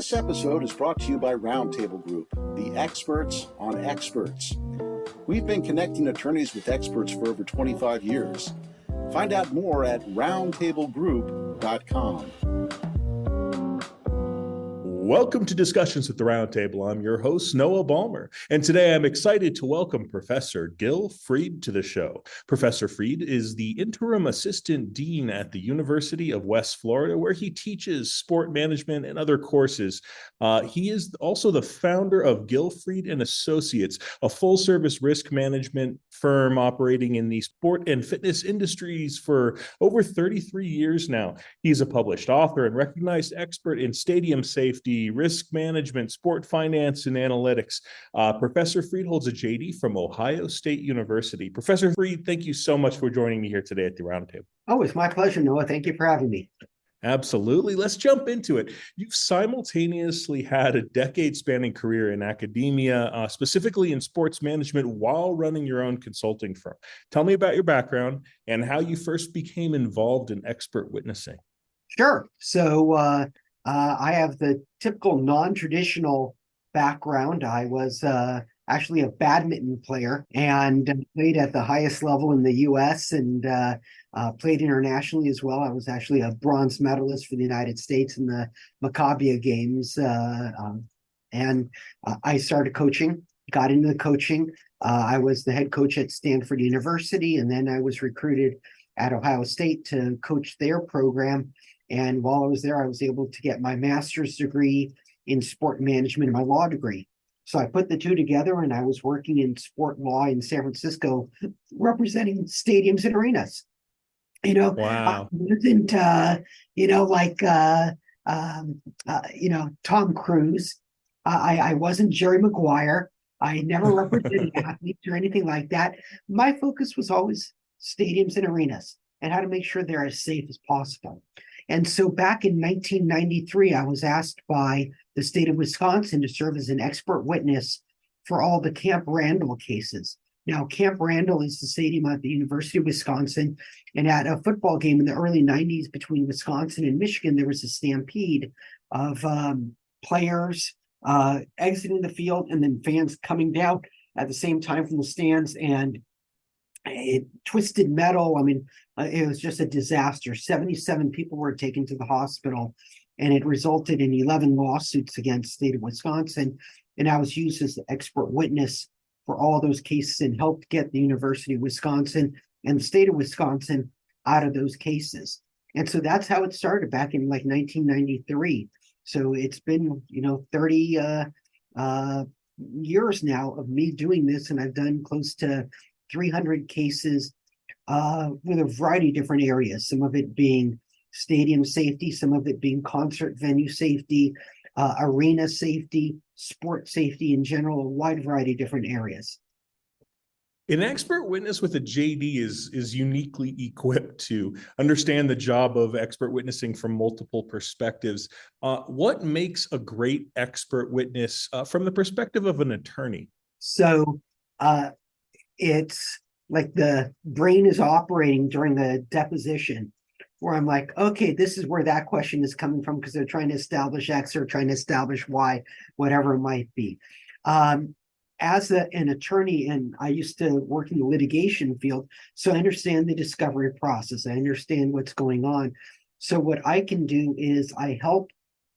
This episode is brought to you by Roundtable Group, the experts on experts. We've been connecting attorneys with experts for over 25 years. Find out more at roundtablegroup.com. Welcome to Discussions with the Roundtable. I'm your host, Noah Ballmer, and today I'm excited to welcome Professor Gil Fried to the show. Professor Fried is the Interim Assistant Dean at the University of West Florida, where he teaches sport management and other courses. He is also the founder of Gil Fried and Associates, a full-service risk management firm operating in the sport and fitness industries for over 33 years now. He's a published author and recognized expert in stadium safety, risk management, sport finance, and analytics. Professor Fried holds a JD from Ohio State University. Professor Fried, thank you so much for joining me here today at the Roundtable. Oh, it's my pleasure, Noah. Thank you for having me. Absolutely. Let's jump into it. You've simultaneously had a decade-spanning career in academia, specifically in sports management, while running your own consulting firm. Tell me about your background and how you first became involved in expert witnessing. Sure. So I have the typical non-traditional background. I was actually a badminton player and played at the highest level in the U.S. and played internationally as well. I was actually a bronze medalist for the United States in the Maccabi Games. And I started coaching, got into the coaching. I was the head coach at Stanford University, and then I was recruited at Ohio State to coach their program. And while I was there, I was able to get my master's degree in sport management and my law degree. So I put the two together, and I was working in sport law in San Francisco, representing stadiums and arenas. Wow. I wasn't, Tom Cruise. I wasn't Jerry Maguire. I never represented athletes or anything like that. My focus was always stadiums and arenas and how to make sure they're as safe as possible. And so back in 1993, I was asked by the state of Wisconsin to serve as an expert witness for all the Camp Randall cases. Now, Camp Randall is the stadium at the University of Wisconsin. And at a football game in the early 90s between Wisconsin and Michigan, there was a stampede of players exiting the field and then fans coming down at the same time from the stands. And it twisted metal. I mean, it was just a disaster. 77 people were taken to the hospital, and it resulted in 11 lawsuits against the state of Wisconsin. And I was used as the expert witness for all those cases and helped get the University of Wisconsin and the state of Wisconsin out of those cases. And so that's how it started back in like 1993. So it's been, 30 years now of me doing this, and I've done close to 300 cases with a variety of different areas, some of it being stadium safety, some of it being concert venue safety, arena safety, sport safety in general, a wide variety of different areas. An expert witness with a JD is uniquely equipped to understand the job of expert witnessing from multiple perspectives. What makes a great expert witness from the perspective of an attorney? So it's like the brain is operating during the deposition, where I'm like, okay, this is where that question is coming from because they're trying to establish X or trying to establish Y, whatever it might be. As an attorney, and I used to work in the litigation field, so I understand the discovery process. I understand what's going on. So what I can do is I help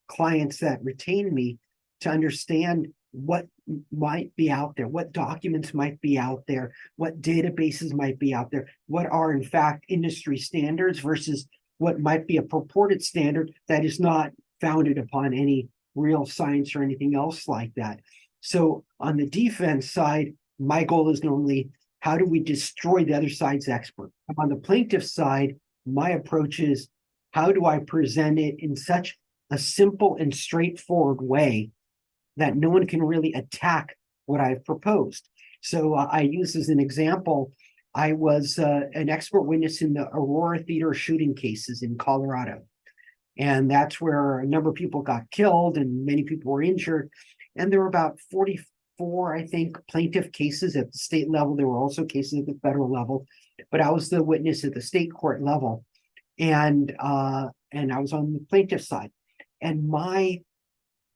clients that retain me to understand what might be out there, what documents might be out there, what databases might be out there, what are in fact industry standards versus what might be a purported standard that is not founded upon any real science or anything else like that. So on the defense side, my goal is normally, how do we destroy the other side's expert? On the plaintiff side, my approach is, how do I present it in such a simple and straightforward way that no one can really attack what I've proposed? So I use as an example, I was an expert witness in the Aurora Theater shooting cases in Colorado. And that's where a number of people got killed and many people were injured. And there were about 44, I think, plaintiff cases at the state level. There were also cases at the federal level, but I was the witness at the state court level. And I was on the plaintiff side. And my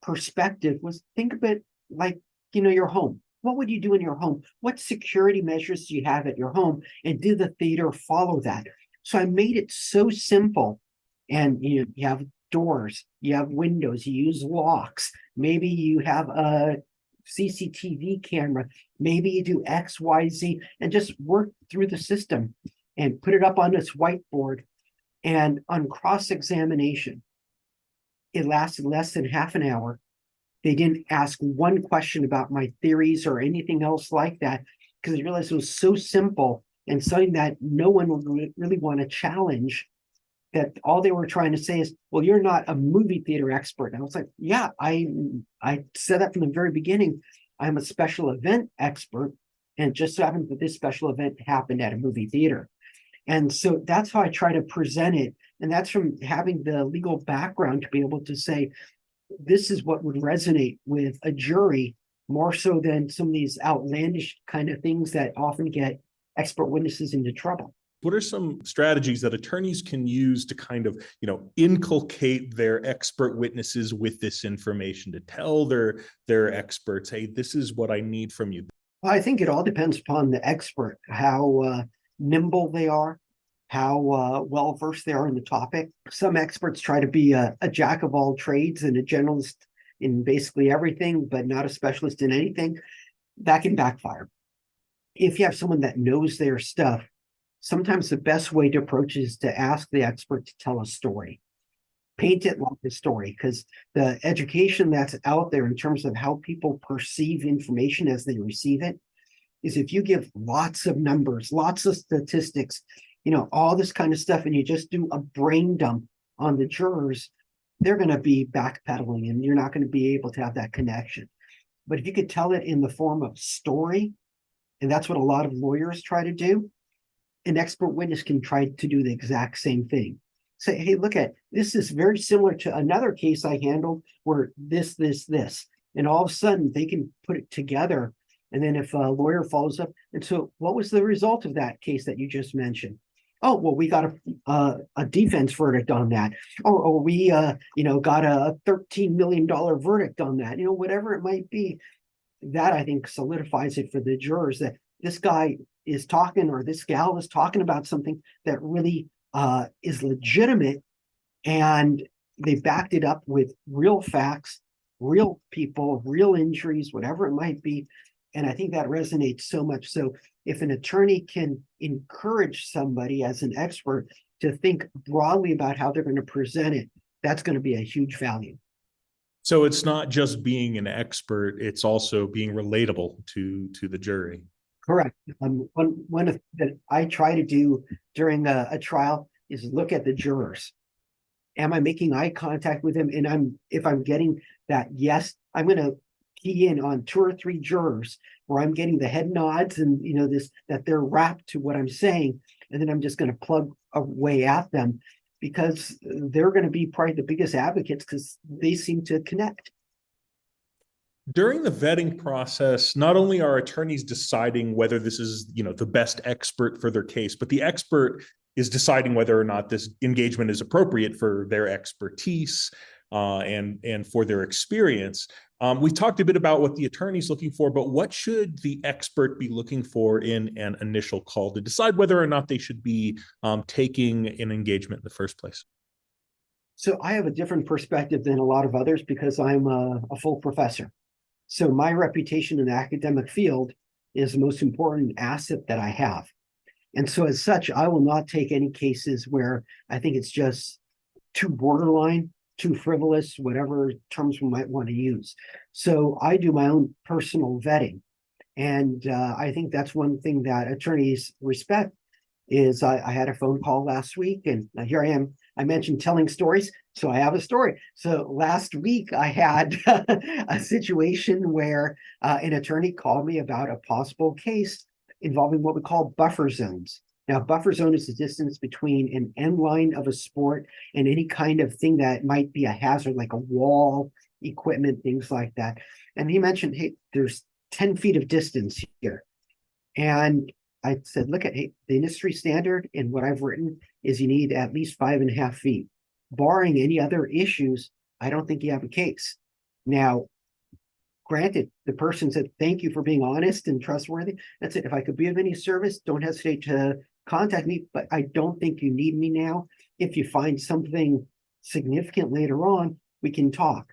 perspective was think of it like, your home. What would you do in your home? What security measures do you have at your home? And did the theater follow that? So I made it so simple. And you have doors, you have windows, you use locks. Maybe you have a CCTV camera. Maybe you do X, Y, Z, and just work through the system and put it up on this whiteboard. And on cross-examination, it lasted less than half an hour. They didn't ask one question about my theories or anything else like that, because they realized it was so simple and something that no one would really want to challenge, that all they were trying to say is, well, you're not a movie theater expert. And I was like, yeah, I said that from the very beginning. I'm a special event expert. And it just so happened that this special event happened at a movie theater. And so that's how I try to present it. And that's from having the legal background to be able to say, this is what would resonate with a jury more so than some of these outlandish kind of things that often get expert witnesses into trouble. What are some strategies that attorneys can use to kind of, inculcate their expert witnesses with this information, to tell their experts, hey, this is what I need from you? Well, I think it all depends upon the expert, how nimble they are, how well-versed they are in the topic. Some experts try to be a jack of all trades and a generalist in basically everything, but not a specialist in anything. That can backfire. If you have someone that knows their stuff, sometimes the best way to approach is to ask the expert to tell a story. Paint it like a story, because the education that's out there in terms of how people perceive information as they receive it is, if you give lots of numbers, lots of statistics, all this kind of stuff, and you just do a brain dump on the jurors, they're going to be backpedaling and you're not going to be able to have that connection. But if you could tell it in the form of story, and that's what a lot of lawyers try to do, an expert witness can try to do the exact same thing. Say, hey, look at this is very similar to another case I handled where this. And all of a sudden they can put it together. And then if a lawyer follows up, and so what was the result of that case that you just mentioned? Oh, well, we got a defense verdict on that. Or we got a $13 million verdict on that, whatever it might be. That, I think, solidifies it for the jurors that this guy is talking, or this gal is talking about something that really is legitimate, and they backed it up with real facts, real people, real injuries, whatever it might be. And I think that resonates so much. So if an attorney can encourage somebody as an expert to think broadly about how they're going to present it, that's going to be a huge value. So it's not just being an expert, it's also being relatable to the jury. Correct. One of that I try to do during a trial is look at the jurors. Am I making eye contact with them? And if I'm getting that yes, I'm going to key in on 2 or 3 jurors where I'm getting the head nods and that they're rapt to what I'm saying, and then I'm just going to plug away at them, because they're going to be probably the biggest advocates because they seem to connect. During the vetting process, not only are attorneys deciding whether this is, the best expert for their case, but the expert is deciding whether or not this engagement is appropriate for their expertise and for their experience. We talked a bit about what the attorney's looking for, but what should the expert be looking for in an initial call to decide whether or not they should be taking an engagement in the first place? So I have a different perspective than a lot of others because I'm a full professor. So my reputation in the academic field is the most important asset that I have. And so as such, I will not take any cases where I think it's just too borderline, too frivolous, whatever terms we might want to use. So I do my own personal vetting. And I think that's one thing that attorneys respect is I had a phone call last week, and here I am. I mentioned telling stories, so I have a story. So last week I had a situation where an attorney called me about a possible case involving what we call buffer zones. Now, buffer zone is the distance between an end line of a sport and any kind of thing that might be a hazard, like a wall, equipment, things like that. And he mentioned, hey, there's 10 feet of distance here. And I said, look at the industry standard and what I've written is you need at least 5.5 feet. Barring any other issues, I don't think you have a case. Now, granted, the person said, thank you for being honest and trustworthy. That's it. If I could be of any service, don't hesitate to contact me, but I don't think you need me now. If you find something significant later on, we can talk.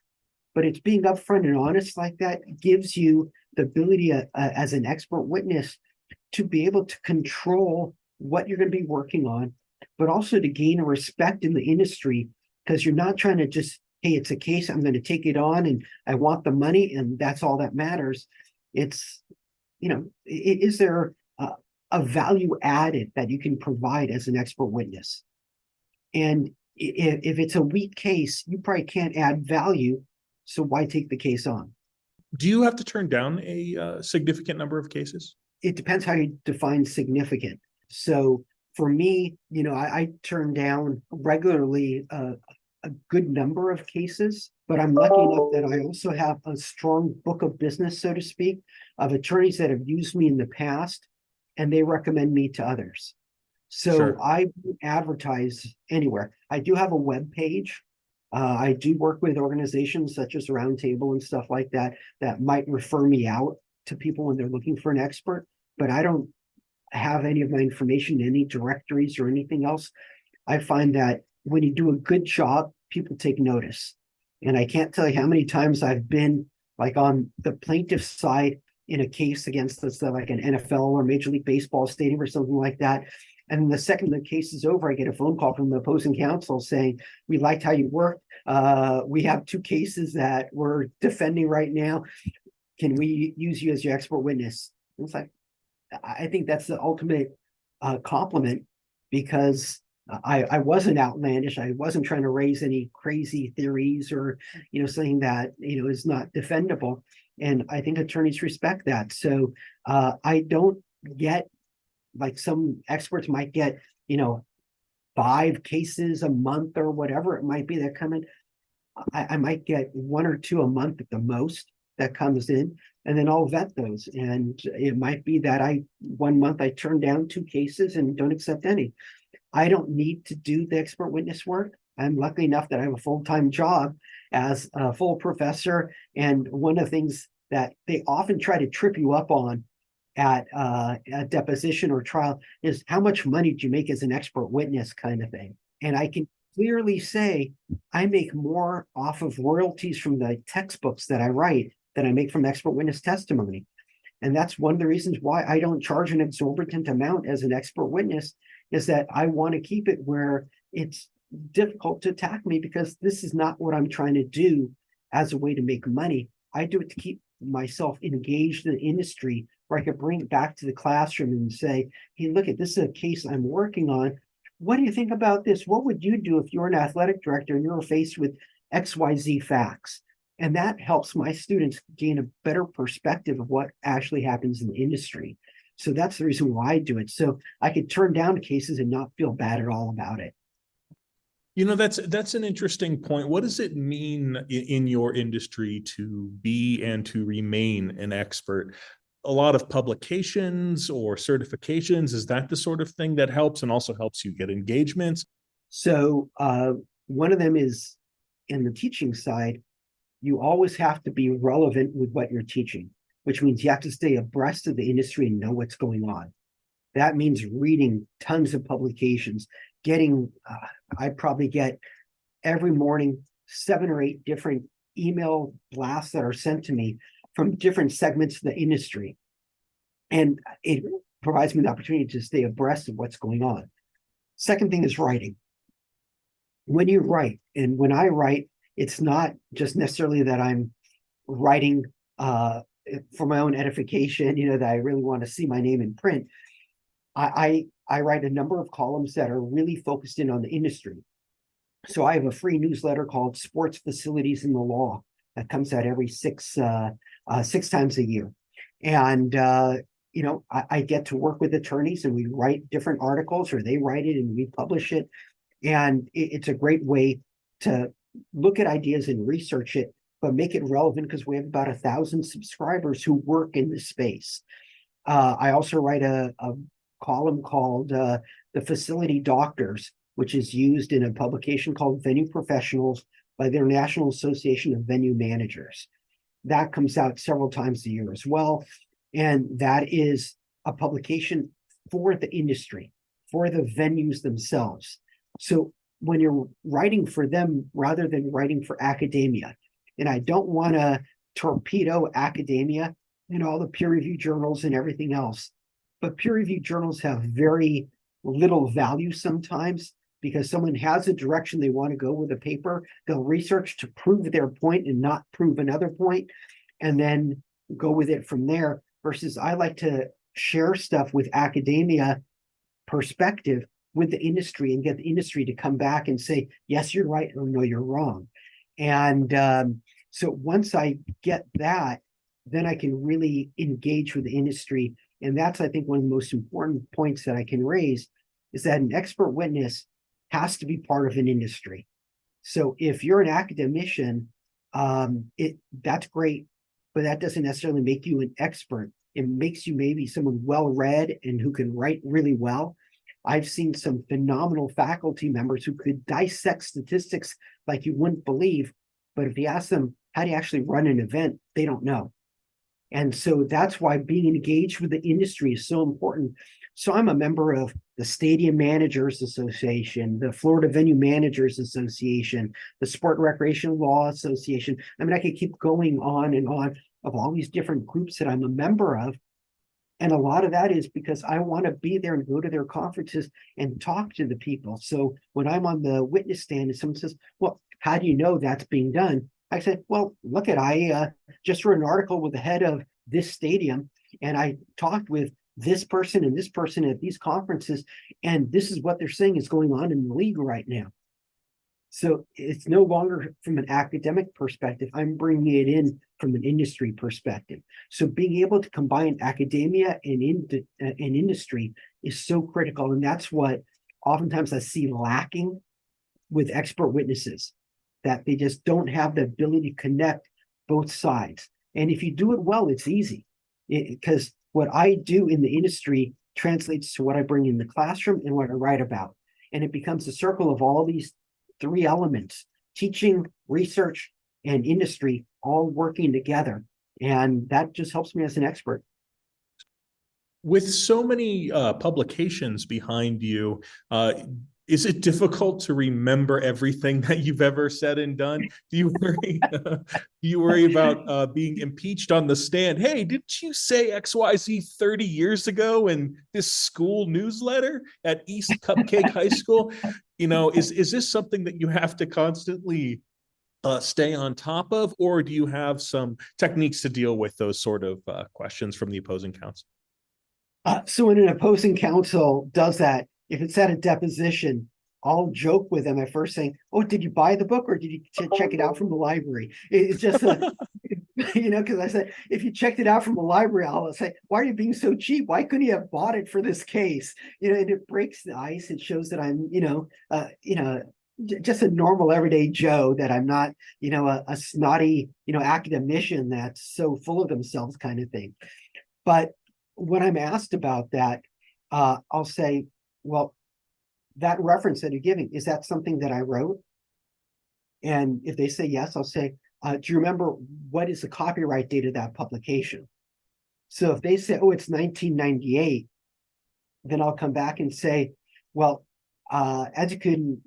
But it's being upfront and honest like that gives you the ability as an expert witness to be able to control what you're going to be working on, but also to gain a respect in the industry, because you're not trying to just, hey, it's a case, I'm going to take it on and I want the money and that's all that matters. It's, is there a value added that you can provide as an expert witness? And if it's a weak case, you probably can't add value. So why take the case on? Do you have to turn down a significant number of cases? It depends how you define significant. So for me, I turn down regularly a good number of cases, but I'm lucky enough that I also have a strong book of business, so to speak, of attorneys that have used me in the past, and they recommend me to others. So Sure. I advertise anywhere. I do have a web page. I do work with organizations such as Roundtable and stuff like that that might refer me out to people when they're looking for an expert, but I don't have any of my information in any directories or anything else. I find that when you do a good job, people take notice. And I can't tell you how many times I've been like on the plaintiff side in a case against let's say like an NFL or Major League Baseball stadium or something like that. And the second the case is over, I get a phone call from the opposing counsel saying, we liked how you worked. We have 2 cases that we're defending right now. Can we use you as your expert witness? It's like, I think that's the ultimate compliment, because I wasn't outlandish. I wasn't trying to raise any crazy theories or, saying that, is not defendable. And I think attorneys respect that. So I don't get, like some experts might get, 5 cases a month or whatever it might be that come in. I might get 1 or 2 a month at the most that comes in, and then I'll vet those. And it might be that 1 month I turn down 2 cases and don't accept any. I don't need to do the expert witness work. I'm lucky enough that I have a full-time job as a full professor. And one of the things that they often try to trip you up on at a deposition or trial is how much money do you make as an expert witness kind of thing. And I can clearly say I make more off of royalties from the textbooks that I write than I make from expert witness testimony. And that's one of the reasons why I don't charge an exorbitant amount as an expert witness, is that I want to keep it where it's difficult to attack me, because this is not what I'm trying to do as a way to make money. I do it to keep myself engaged in the industry, where I could bring it back to the classroom and say, hey, look at this is a case I'm working on. What do you think about this? What would you do if you're an athletic director and you're faced with XYZ facts? And that helps my students gain a better perspective of what actually happens in the industry. So that's the reason why I do it. So I could turn down cases and not feel bad at all about it. That's an interesting point. What does it mean in your industry to be and to remain an expert? A lot of publications or certifications, is that the sort of thing that helps and also helps you get engagements? So one of them is in the teaching side, you always have to be relevant with what you're teaching, which means you have to stay abreast of the industry and know what's going on. That means reading tons of publications, I probably get every morning 7 or 8 different email blasts that are sent to me from different segments of the industry. And it provides me the opportunity to stay abreast of what's going on. Second thing is writing. When you write, and when I write, it's not just necessarily that I'm writing for my own edification, that I really want to see my name in print. I write a number of columns that are really focused in on the industry. So I have a free newsletter called Sports Facilities in the Law that comes out every 6 times a year. And, I get to work with attorneys and we write different articles, or they write it and we publish it. And it's a great way to look at ideas and research it, but make it relevant, because we have about 1,000 subscribers who work in this space. I also write a column called The Facility Doctors, which is used in a publication called Venue Professionals, by the International Association of Venue Managers. That comes out several times a year as well. And that is a publication for the industry, for the venues themselves. So when you're writing for them rather than writing for academia, and I don't want to torpedo academia and all the peer review journals and everything else, but peer review journals have very little value sometimes because someone has a direction they want to go with a paper. They'll research to prove their point and not prove another point, and then go with it from there. Versus I like to share stuff with academia perspective with the industry and get the industry to come back and say, yes, you're right, or no, you're wrong. And so once I get that, then I can really engage with the industry. And that's, I think, one of the most important points that I can raise is that an expert witness has to be part of an industry. So if you're an academician, that's great, but that doesn't necessarily make you an expert. It makes you maybe someone well-read and who can write really well. I've seen some phenomenal faculty members who could dissect statistics like you wouldn't believe, but if you ask them, how do you actually run an event? They don't know. And so that's why being engaged with the industry is so important. So I'm a member of the Stadium Managers Association, the Florida Venue Managers Association, the Sport and Recreation Law Association. I mean, I could keep going on and on of all these different groups that I'm a member of. And a lot of that is because I want to be there and go to their conferences and talk to the people. So when I'm on the witness stand and someone says, well, how do you know that's being done? I said, well, look at, I just wrote an article with the head of this stadium, and I talked with this person and this person at these conferences, and this is what they're saying is going on in the league right now. So it's no longer from an academic perspective. I'm bringing it in from an industry perspective. So being able to combine academia and industry is so critical. And that's what oftentimes I see lacking with expert witnesses, that they just don't have the ability to connect both sides. And if you do it well, it's easy, because what I do in the industry translates to what I bring in the classroom and what I write about. And it becomes a circle of all these three elements: teaching, research, and industry, all working together. And that just helps me as an expert. With so many publications behind you, is it difficult to remember everything that you've ever said and done? Do you worry about being impeached on the stand? Hey, didn't you say XYZ 30 years ago in this school newsletter at East Cupcake High School? You know, is this something that you have to constantly stay on top of, or do you have some techniques to deal with those sort of questions from the opposing counsel? So when an opposing counsel does that, if it's at a deposition, I'll joke with them at first saying, oh, did you buy the book or did you check it out from the library? It's just, because I said, if you checked it out from the library, I'll say, why are you being so cheap? Why couldn't you have bought it for this case? And it breaks the ice. It shows that I'm, just a normal everyday Joe, that I'm not, a snotty, academician that's so full of themselves kind of thing. But when I'm asked about that, I'll say, well, that reference that you're giving, is that something that I wrote? And if they say yes, I'll say, do you remember what is the copyright date of that publication? So if they say, oh, it's 1998, then I'll come back and say, well, as you can,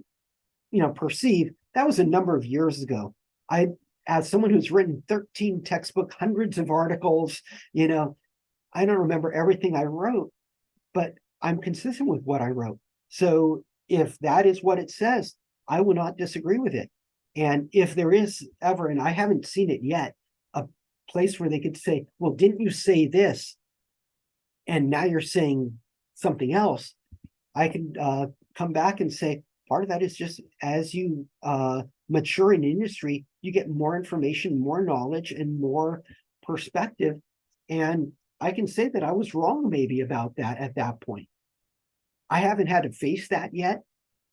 perceive, that was a number of years ago. As someone who's written 13 textbooks, hundreds of articles, I don't remember everything I wrote, but I'm consistent with what I wrote. So if that is what it says, I will not disagree with it. And if there is ever, and I haven't seen it yet, a place where they could say, well, didn't you say this? And now you're saying something else. I can come back and say, part of that is just as you mature in industry, you get more information, more knowledge, and more perspective. And I can say that I was wrong maybe about that at that point. I haven't had to face that yet,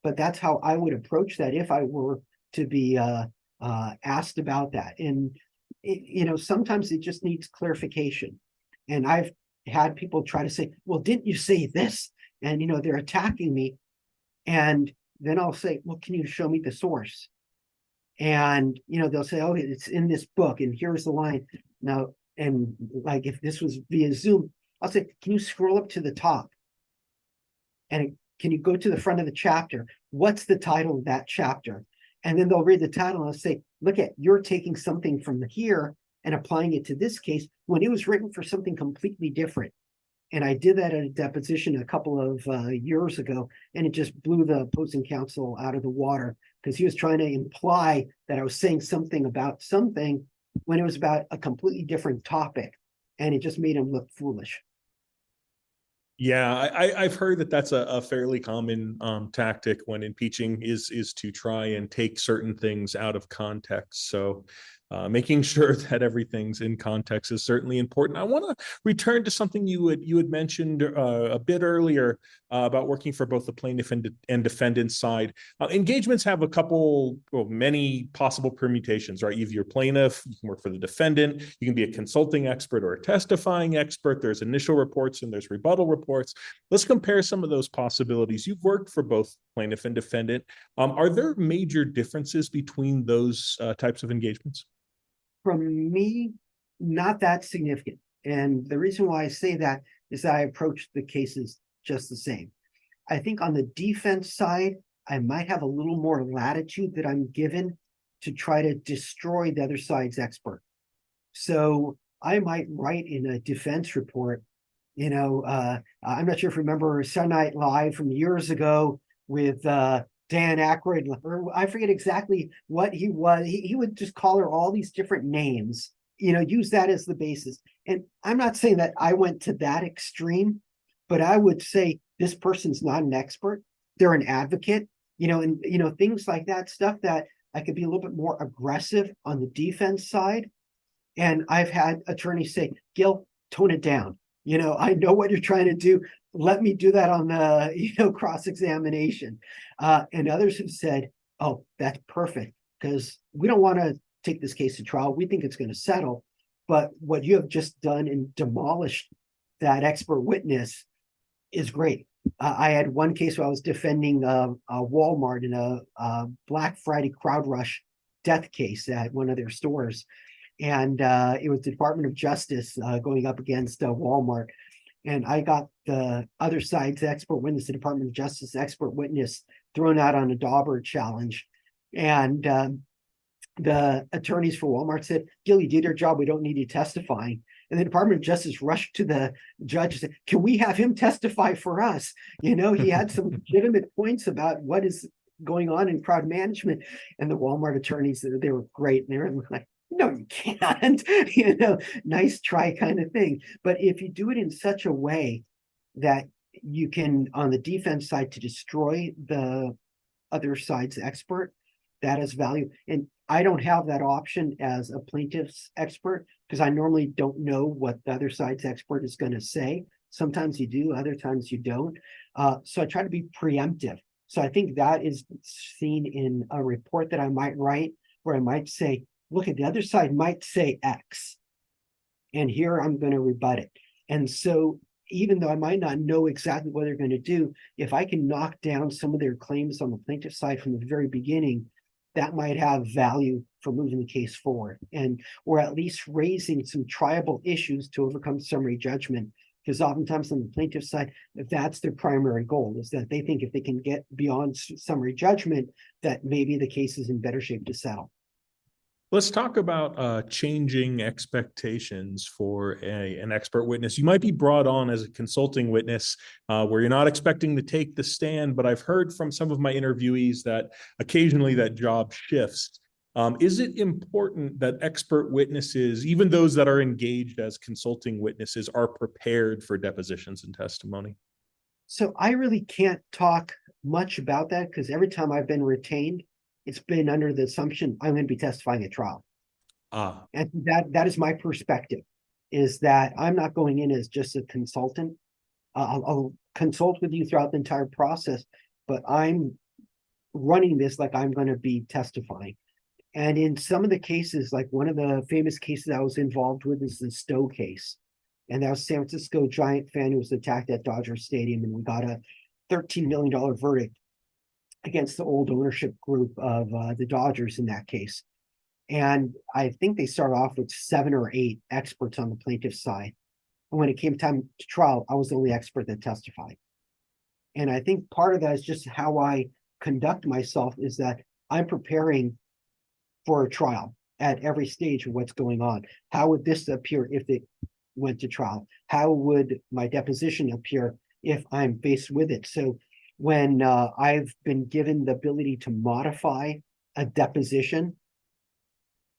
but that's how I would approach that if I were to be asked about that. And, sometimes it just needs clarification. And I've had people try to say, well, didn't you say this? And, they're attacking me. And then I'll say, well, can you show me the source? And, they'll say, oh, it's in this book and here's the line. Now, and like if this was via Zoom, I'll say, can you scroll up to the top? And can you go to the front of the chapter? What's the title of that chapter? And then they'll read the title and I'll say, look at, you're taking something from here and applying it to this case when it was written for something completely different. And I did that at a deposition a couple of years ago, and it just blew the opposing counsel out of the water because he was trying to imply that I was saying something about something when it was about a completely different topic, and it just made him look foolish. Yeah, I've heard that that's a fairly common tactic when impeaching is to try and take certain things out of context. So making sure that everything's in context is certainly important. I want to return to something you had mentioned a bit earlier about working for both the plaintiff and defendant side. Engagements have many possible permutations, right? You have your plaintiff, you can work for the defendant, you can be a consulting expert or a testifying expert. There's initial reports and there's rebuttal reports. Let's compare some of those possibilities. You've worked for both plaintiff and defendant. Are there major differences between those types of engagements? From me, not that significant. And the reason why I say that is that I approach the cases just the same. I think on the defense side, I might have a little more latitude that I'm given to try to destroy the other side's expert. So I might write in a defense report, I'm not sure if you remember Saturday Night Live from years ago with Dan Aykroyd, or I forget exactly what he was. He would just call her all these different names, use that as the basis. And I'm not saying that I went to that extreme, but I would say this person's not an expert. They're an advocate, and things like that, stuff that I could be a little bit more aggressive on the defense side. And I've had attorneys say, Gil, tone it down. I know what you're trying to do. Let me do that on the, cross-examination. And others have said, oh, that's perfect, because we don't want to take this case to trial. We think it's going to settle. But what you have just done and demolished that expert witness is great. I had one case where I was defending a Walmart in a Black Friday crowd rush death case at one of their stores. And it was the Department of Justice going up against Walmart. And I got the other side's expert witness, the Department of Justice expert witness, thrown out on a Dauber challenge. And the attorneys for Walmart said, Gil, you did your job. We don't need you testifying. And the Department of Justice rushed to the judge and said, can we have him testify for us? He had some legitimate points about what is going on in crowd management. And the Walmart attorneys, they were great. And they were like, no, you can't, nice try kind of thing. But if you do it in such a way that you can, on the defense side, to destroy the other side's expert, that has value. And I don't have that option as a plaintiff's expert because I normally don't know what the other side's expert is going to say. Sometimes you do, other times you don't. So I try to be preemptive. So I think that is seen in a report that I might write where I might say, look, at the other side might say X, and here I'm going to rebut it. And so even though I might not know exactly what they're going to do, if I can knock down some of their claims on the plaintiff side from the very beginning, that might have value for moving the case forward, or at least raising some triable issues to overcome summary judgment. Because oftentimes on the plaintiff side, that's their primary goal, is that they think if they can get beyond summary judgment, that maybe the case is in better shape to settle. Let's talk about changing expectations for an expert witness. You might be brought on as a consulting witness where you're not expecting to take the stand, but I've heard from some of my interviewees that occasionally that job shifts. Is it important that expert witnesses, even those that are engaged as consulting witnesses, are prepared for depositions and testimony? So I really can't talk much about that because every time I've been retained, it's been under the assumption I'm going to be testifying at trial. And that is my perspective, is that I'm not going in as just a consultant. I'll consult with you throughout the entire process, but I'm running this like I'm going to be testifying. And in some of the cases, like one of the famous cases I was involved with is the Stowe case. And that was San Francisco Giant fan who was attacked at Dodger Stadium, and we got a $13 million verdict. against the old ownership group of the Dodgers in that case. And I think they started off with 7 or 8 experts on the plaintiff's side. And when it came time to trial, I was the only expert that testified. And I think part of that is just how I conduct myself, is that I'm preparing for a trial at every stage of what's going on. How would this appear if it went to trial? How would my deposition appear if I'm faced with it? So when I've been given the ability to modify a deposition,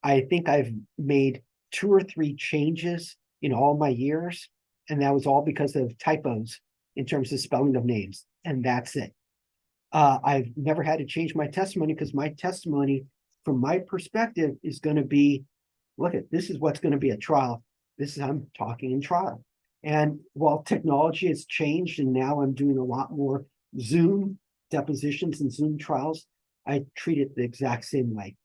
I think I've made 2 or 3 changes in all my years, and that was all because of typos in terms of spelling of names, and that's it. I've never had to change my testimony, because my testimony, from my perspective, is going to be, look, this is what's going to be a trial. This is how I'm talking in trial. And while technology has changed, and now I'm doing a lot more Zoom depositions and Zoom trials, I treat it the exact same way.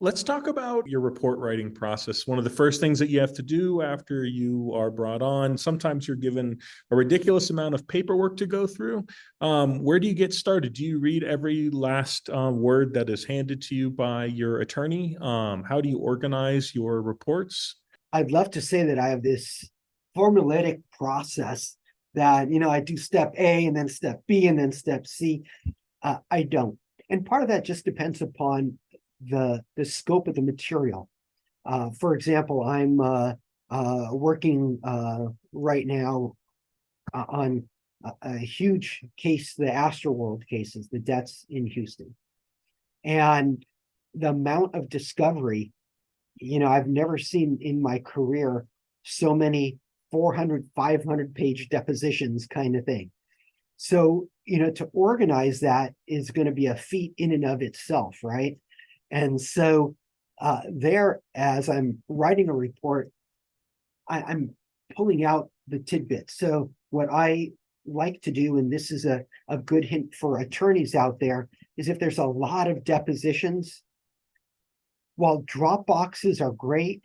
Let's talk about your report writing process. One of the first things that you have to do after you are brought on, sometimes you're given a ridiculous amount of paperwork to go through. Where do you get started? Do you read every last word that is handed to you by your attorney? How do you organize your reports? I'd love to say that I have this formulaic process that, I do step A and then step B and then step C. I don't. And part of that just depends upon the scope of the material. For example, I'm working right now on a huge case, the Astroworld cases, the deaths in Houston. And the amount of discovery, I've never seen in my career so many 400, 500 page depositions kind of thing. So, to organize that is going to be a feat in and of itself, right? And so there, as I'm writing a report, I'm pulling out the tidbits. So what I like to do, and this is a good hint for attorneys out there, is if there's a lot of depositions, while drop boxes are great,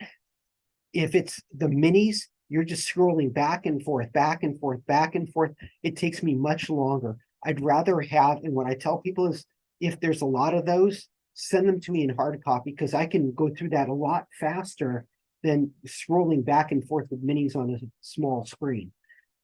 if it's the minis, you're just scrolling back and forth, back and forth, back and forth. It takes me much longer. I'd rather have, and what I tell people is, if there's a lot of those, send them to me in hard copy, because I can go through that a lot faster than scrolling back and forth with minis on a small screen.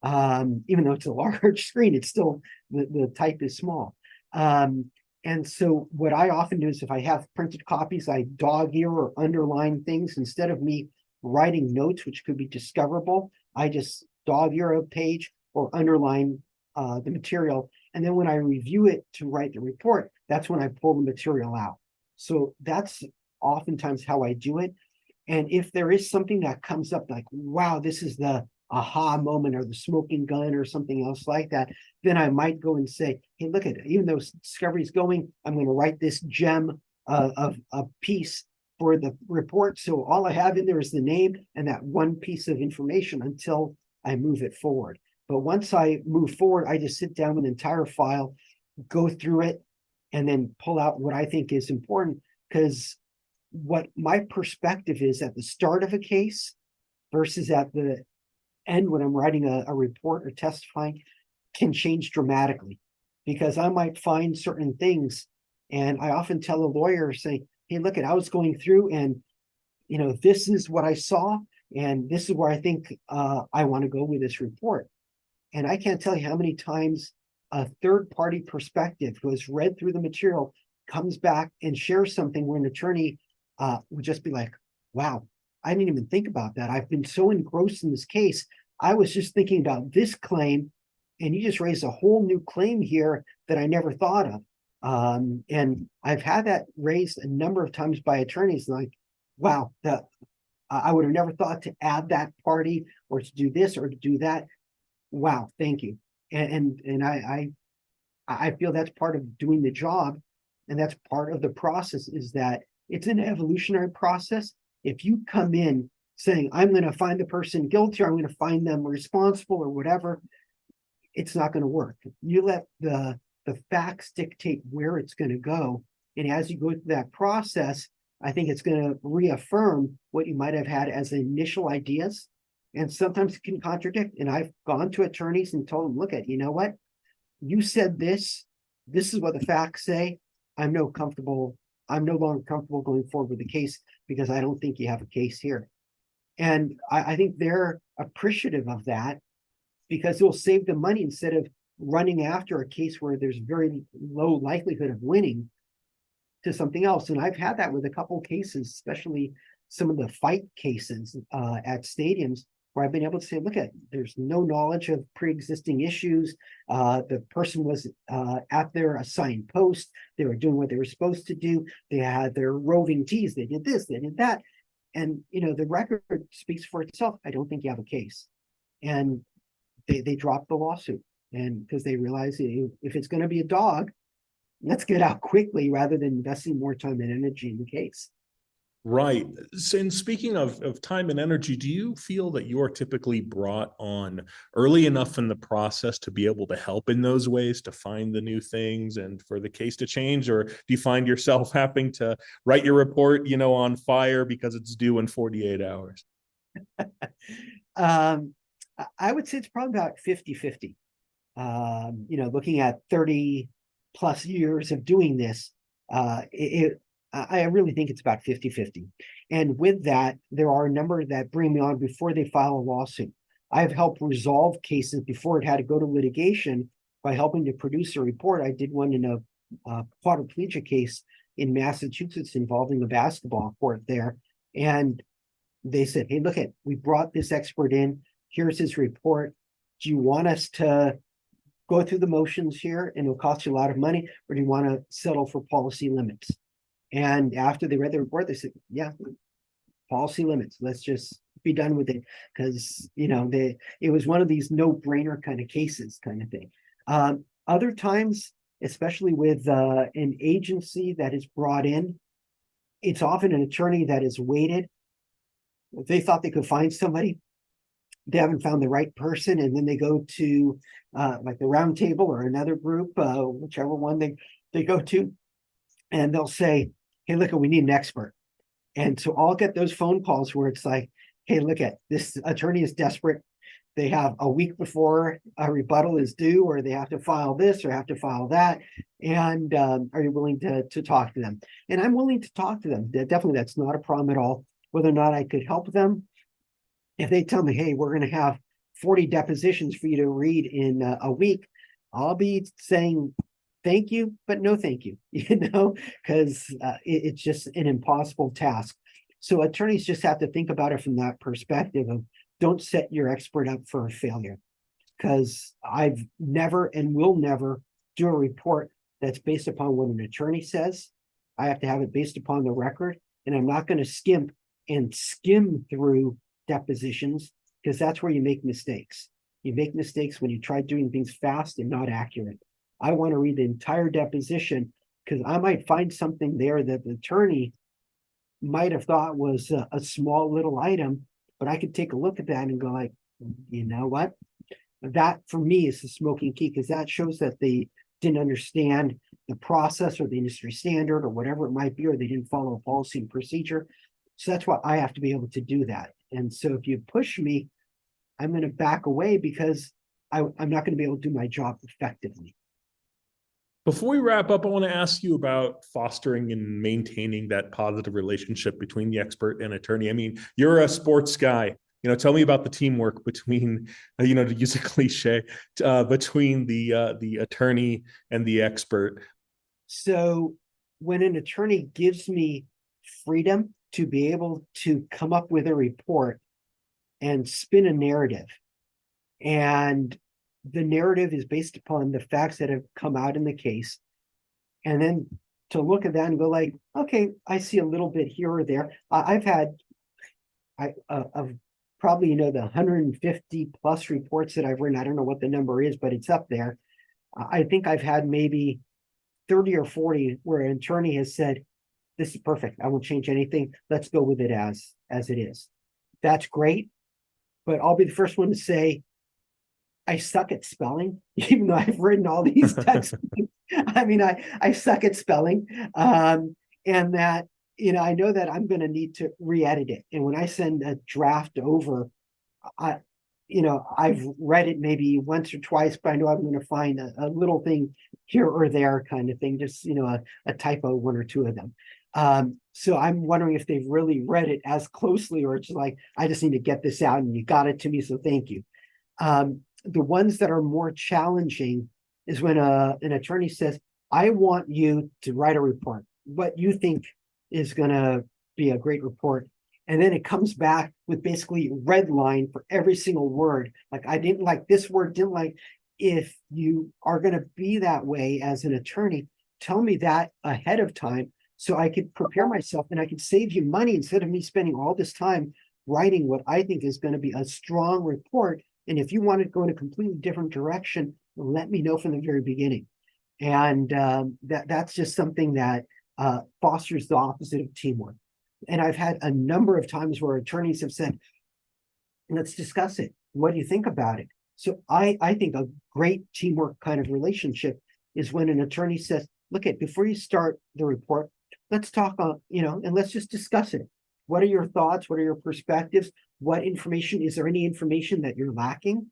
Even though it's a large screen, it's still, the type is small. And so what I often do is, if I have printed copies, I dog ear or underline things. Instead of me writing notes, which could be discoverable, I just dog ear a page or underline the material. And then when I review it to write the report, that's when I pull the material out. So that's oftentimes how I do it. And if there is something that comes up like, wow, this is the aha moment, or the smoking gun, or something else like that, then I might go and say, hey, look at it. Even though discovery is going, I'm going to write this gem of a piece for the report. So all I have in there is the name and that one piece of information until I move it forward. But once I move forward, I just sit down with an entire file, go through it, and then pull out what I think is important. Because what my perspective is at the start of a case versus at the end when I'm writing a report or testifying can change dramatically. Because I might find certain things, and I often tell a lawyer, say, hey, look, I was going through, and this is what I saw, and this is where I think I want to go with this report. And I can't tell you how many times a third-party perspective who has read through the material comes back and shares something where an attorney would just be like, wow, I didn't even think about that. I've been so engrossed in this case. I was just thinking about this claim, and you just raised a whole new claim here that I never thought of. And I've had that raised a number of times by attorneys, like, wow, I would have never thought to add that party, or to do this or to do that. Wow, thank you. And I feel that's part of doing the job, and that's part of the process, is that it's an evolutionary process. If you come in saying, I'm going to find the person guilty, or I'm going to find them responsible, or whatever, it's not going to work. You let the facts dictate where it's going to go. And as you go through that process, I think it's going to reaffirm what you might have had as initial ideas. And sometimes it can contradict. And I've gone to attorneys and told them, look, you know what? You said this, this is what the facts say. I'm no longer comfortable going forward with the case because I don't think you have a case here. And I think they're appreciative of that because it will save them money instead of running after a case where there's very low likelihood of winning to something else. And I've had that with a couple of cases, especially some of the fight cases at stadiums where I've been able to say, look, there's no knowledge of pre-existing issues. The person was at their assigned post. They were doing what they were supposed to do. They had their roving tees. They did this, they did that. And, the record speaks for itself. I don't think you have a case. And they dropped the lawsuit. And because they realize if it's going to be a dog, let's get out quickly rather than investing more time and energy in the case. Right. So, and speaking of time and energy, do you feel that you are typically brought on early enough in the process to be able to help in those ways, to find the new things and for the case to change? Or do you find yourself having to write your report, on fire because it's due in 48 hours? I would say it's probably about 50-50. Looking at 30 plus years of doing this, I really think it's about 50-50. And with that, there are a number that bring me on before they file a lawsuit. I've helped resolve cases before it had to go to litigation by helping to produce a report. I did one in a quadriplegia case in Massachusetts involving a basketball court there. And they said, hey, look, we brought this expert in. Here's his report. Do you want us to go through the motions here and it'll cost you a lot of money, or do you want to settle for policy limits? And after they read the report, they said, yeah, policy limits. Let's just be done with it. Because, it was one of these no-brainer kind of cases kind of thing. Other times, especially with an agency that is brought in, it's often an attorney that is waited. They thought they could find somebody. They haven't found the right person. And then they go to like the round table or another group, whichever one they go to. And they'll say, hey, look, we need an expert. And so I'll get those phone calls where it's like, hey, look, this attorney is desperate. They have a week before a rebuttal is due, or they have to file this or have to file that. And are you willing to talk to them? And I'm willing to talk to them. Definitely, that's not a problem at all. Whether or not I could help them, if they tell me, hey, we're going to have 40 depositions for you to read in a week, I'll be saying, thank you, but no thank you, because it's just an impossible task. So attorneys just have to think about it from that perspective of don't set your expert up for a failure, because I've never and will never do a report that's based upon what an attorney says. I have to have it based upon the record, and I'm not going to skim through depositions, because that's where you make mistakes. You make mistakes when you try doing things fast and not accurate. I want to read the entire deposition, because I might find something there that the attorney might have thought was a small little item, but I could take a look at that and go like, you know what? That for me is the smoking key, because that shows that they didn't understand the process or the industry standard or whatever it might be, or they didn't follow a policy and procedure. So that's why I have to be able to do that. And so if you push me, I'm going to back away, because I'm not going to be able to do my job effectively. Before we wrap up, I want to ask you about fostering and maintaining that positive relationship between the expert and attorney. I mean, you're a sports guy. Tell me about the teamwork between, to use a cliche, between the attorney and the expert. So when an attorney gives me freedom to be able to come up with a report and spin a narrative, and the narrative is based upon the facts that have come out in the case, and then to look at that and go like, okay, I see a little bit here or there. I've had probably, the 150 plus reports that I've written. I don't know what the number is, but it's up there. I think I've had maybe 30 or 40 where an attorney has said, this is perfect. I won't change anything. Let's go with it as it is. That's great. But I'll be the first one to say, I suck at spelling, even though I've written all these texts. I mean, I suck at spelling. And that, I know that I'm going to need to re-edit it. And when I send a draft over, I've read it maybe once or twice, but I know I'm going to find a little thing here or there kind of thing, just, a typo, one or two of them. So I'm wondering if they've really read it as closely, or it's like, I just need to get this out and you got it to me, so thank you. The ones that are more challenging is when an attorney says, I want you to write a report, what you think is going to be a great report. And then it comes back with basically red line for every single word. Like, I didn't like this word, didn't like. If you are going to be that way as an attorney, tell me that ahead of time so I could prepare myself and I could save you money instead of me spending all this time writing what I think is going to be a strong report. And if you want to go in a completely different direction, let me know from the very beginning. And that's just something that fosters the opposite of teamwork. And I've had a number of times where attorneys have said, let's discuss it. What do you think about it? So I think a great teamwork kind of relationship is when an attorney says, look, before you start the report, let's talk on, and let's just discuss it. What are your thoughts? What are your perspectives? What information, is there any information that you're lacking?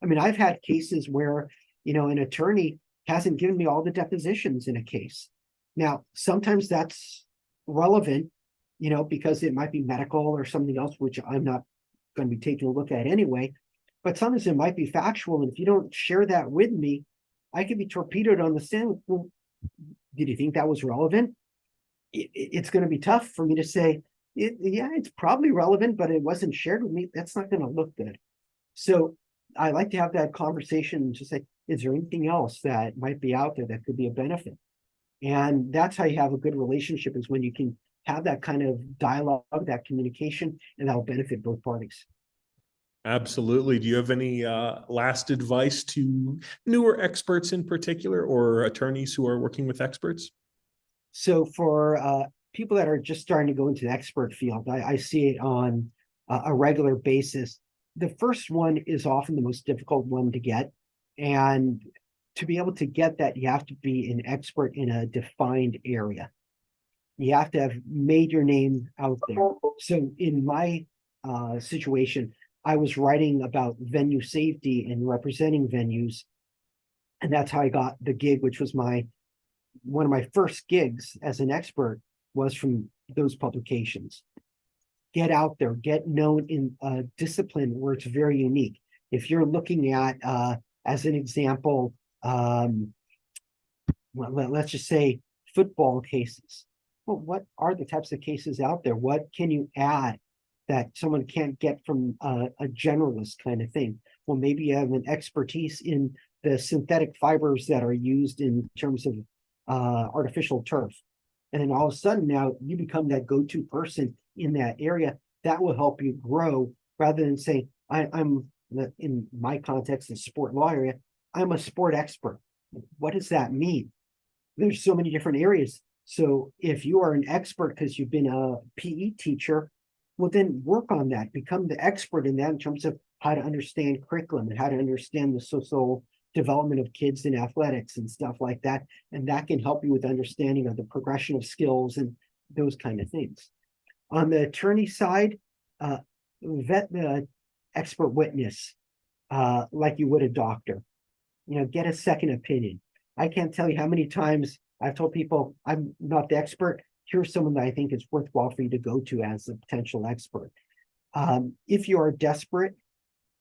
I mean, I've had cases where, an attorney hasn't given me all the depositions in a case. Now, sometimes that's relevant, because it might be medical or something else, which I'm not going to be taking a look at anyway. But sometimes it might be factual. And if you don't share that with me, I could be torpedoed on the stand. Well, did you think that was relevant? It's going to be tough for me to say, yeah, it's probably relevant, but it wasn't shared with me. That's not going to look good. So I like to have that conversation and just say, is there anything else that might be out there that could be a benefit? And that's how you have a good relationship, is when you can have that kind of dialogue, that communication, and that'll benefit both parties. Absolutely. Do you have any last advice to newer experts in particular, or attorneys who are working with experts? So for people that are just starting to go into the expert field, I see it on a regular basis. The first one is often the most difficult one to get. And to be able to get that, you have to be an expert in a defined area. You have to have made your name out there. So in my situation, I was writing about venue safety and representing venues. And that's how I got the gig, which was one of my first gigs as an expert, was from those publications. Get out there, get known in a discipline where it's very unique. If you're looking at, as an example, let's just say football cases. Well, what are the types of cases out there? What can you add that someone can't get from a generalist kind of thing? Well, maybe you have an expertise in the synthetic fibers that are used in terms of artificial turf. And then all of a sudden now you become that go-to person in that area. That will help you grow, rather than saying, I'm in my context, the sport law area, I'm a sport expert. What does that mean? There's so many different areas. So if you are an expert because you've been a PE teacher, well, then work on that. Become the expert in that in terms of how to understand curriculum and how to understand the social development of kids in athletics and stuff like that. And that can help you with understanding of the progression of skills and those kind of things. On the attorney side, vet the expert witness like you would a doctor. Get a second opinion. I can't tell you how many times I've told people, I'm not the expert. Here's someone that I think is worthwhile for you to go to as a potential expert. If you are desperate,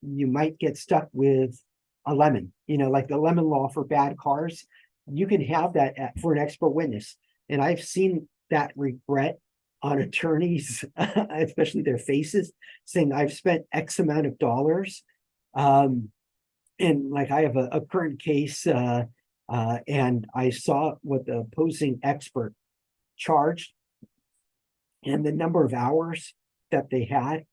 you might get stuck with a lemon, like the lemon law for bad cars. You can have that for an expert witness. And I've seen that regret on attorneys, especially their faces, saying, I've spent X amount of dollars. And like, I have a current case, and I saw what the opposing expert charged and the number of hours that they had.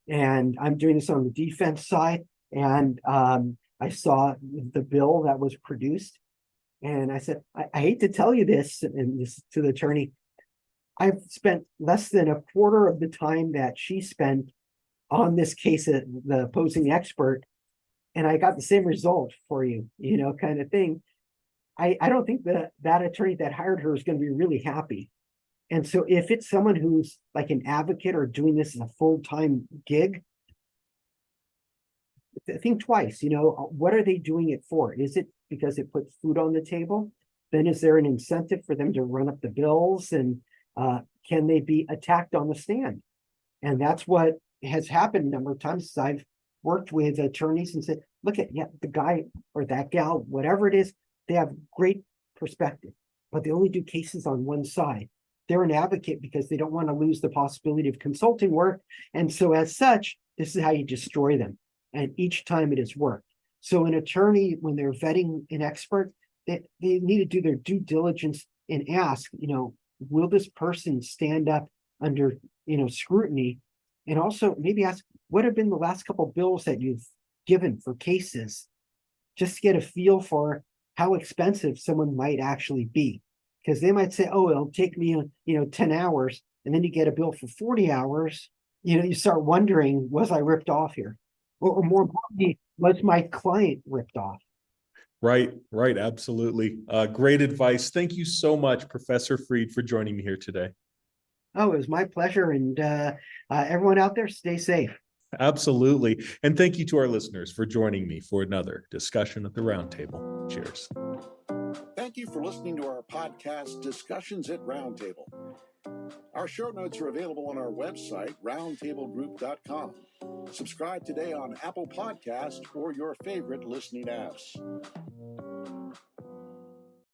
And I'm doing this on the defense side. And I saw the bill that was produced. And I said, I hate to tell you this, and this to the attorney, I've spent less than a quarter of the time that she spent on this case, the opposing expert, and I got the same result for you, kind of thing. I don't think that attorney that hired her is going to be really happy. And so if it's someone who's like an advocate or doing this as a full-time gig, think twice, what are they doing it for? Is it because it puts food on the table? Then is there an incentive for them to run up the bills? And can they be attacked on the stand? And that's what has happened a number of times as I've worked with attorneys and said, look at the guy or that gal, whatever it is, they have great perspective, but they only do cases on one side. They're an advocate because they don't want to lose the possibility of consulting work. And so as such, this is how you destroy them. And each time it has worked. So an attorney, when they're vetting an expert, they need to do their due diligence and ask, will this person stand up under, scrutiny? And also maybe ask, what have been the last couple of bills that you've given for cases? Just to get a feel for how expensive someone might actually be. Because they might say, oh, it'll take me, 10 hours. And then you get a bill for 40 hours. You start wondering, was I ripped off here? Or more importantly, was my client ripped off? Right. Absolutely. Great advice. Thank you so much, Professor Fried, for joining me here today. Oh, it was my pleasure. And everyone out there, stay safe. Absolutely. And thank you to our listeners for joining me for another discussion at the Roundtable. Cheers. Thank you for listening to our podcast, Discussions at Roundtable. Our show notes are available on our website, roundtablegroup.com. Subscribe today on Apple Podcasts or your favorite listening apps.